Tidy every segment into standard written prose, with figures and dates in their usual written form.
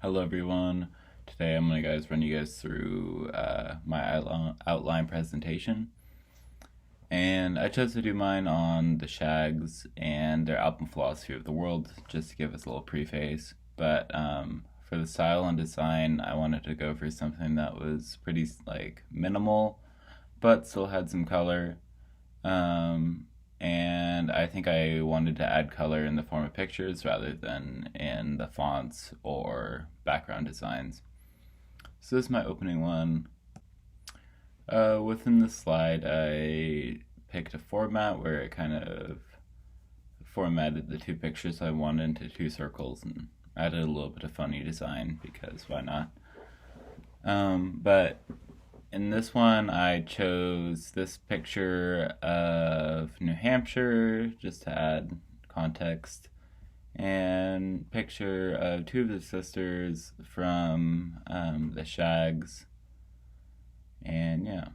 Hello everyone. Today I'm going to run you guys through my outline presentation. And I chose to do mine on the Shags and their album Philosophy of the World, just to give us a little preface. But for the style and design, I wanted to go for something that was pretty minimal, but still had some color. And I think I wanted to add color in the form of pictures rather than in the fonts or background designs. So this is my opening one. Within the slide, I picked a format where it kind of formatted the two pictures I wanted into two circles and added a little bit of funny design because why not? But in this one, I chose this picture of New Hampshire just to add context, and picture of two of the sisters from the Shags, and yeah.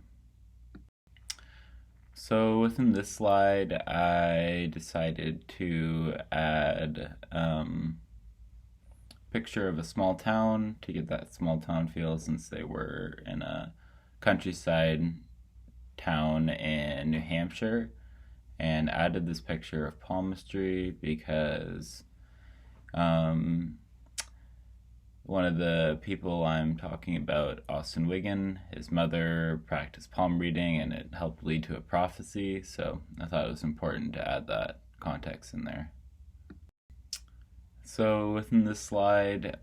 So within this slide, I decided to add picture of a small town to get that small town feel since they were in a countryside town in New Hampshire, and added this picture of palmistry because one of the people I'm talking about, Austin Wiggin, his mother practiced palm reading and it helped lead to a prophecy, so I thought it was important to add that context in there. So within this slide,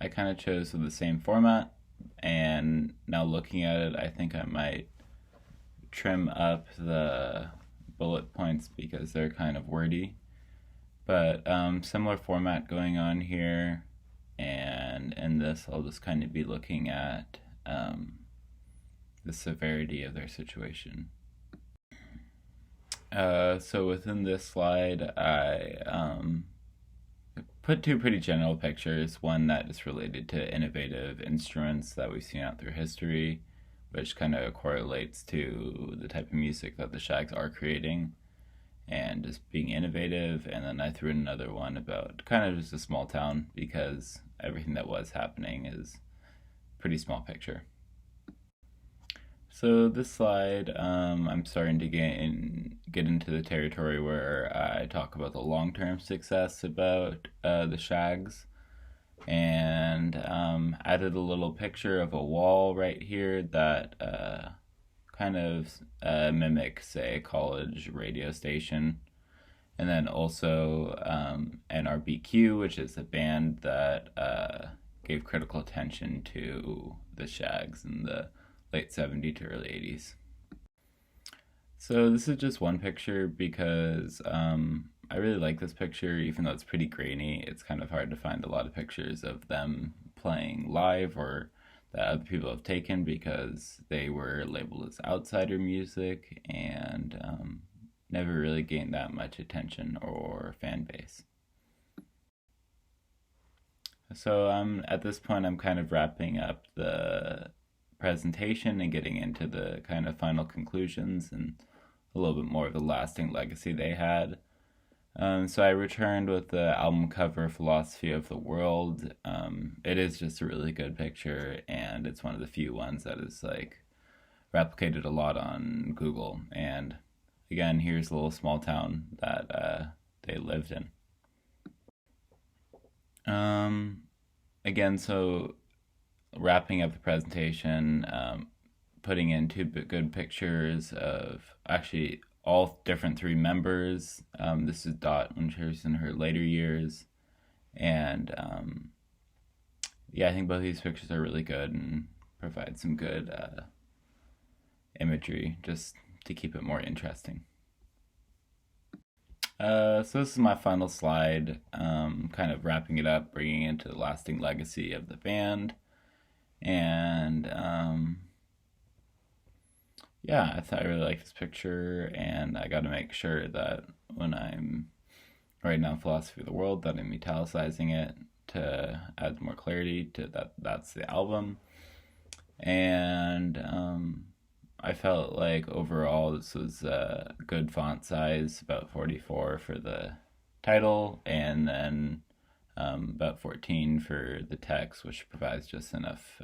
I kind of chose the same format, and now looking at it, I think I might trim up the bullet points because they're kind of wordy. But similar format going on here, and in this I'll just kind of be looking at the severity of their situation. So within this slide, I put two pretty general pictures. One that is related to innovative instruments that we've seen out through history, which kind of correlates to the type of music that the Shags are creating and just being innovative. And then I threw in another one about kind of just a small town because everything that was happening is a pretty small picture. So this slide, I'm starting to get into the territory where I talk about the long-term success about the Shags, and added a little picture of a wall right here that kind of mimics a college radio station, and then also NRBQ, which is a band that gave critical attention to the Shags in the late 70s to early 80s. So this is just one picture because I really like this picture, even though it's pretty grainy. It's kind of hard to find a lot of pictures of them playing live or that other people have taken because they were labeled as outsider music and never really gained that much attention or fan base. So at this point, I'm kind of wrapping up the presentation and getting into the kind of final conclusions and a little bit more of the lasting legacy they had. So I returned with the album cover Philosophy of the World. It is just a really good picture, and it's one of the few ones that is replicated a lot on Google. And again, here's a little small town that they lived in. Again, so wrapping up the presentation, putting in two good pictures of actually all different three members. This is Dot when she was in her later years. And yeah, I think both of these pictures are really good and provide some good imagery just to keep it more interesting. So this is my final slide, kind of wrapping it up, bringing it into the lasting legacy of the band. And yeah, I really like this picture, and I got to make sure that when I'm writing down Philosophy of the World that I'm italicizing it to add more clarity to that's the album. And I felt like overall this was a good font size, about 44 for the title, and then about 14 for the text, which provides just enough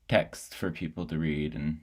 text for people to read and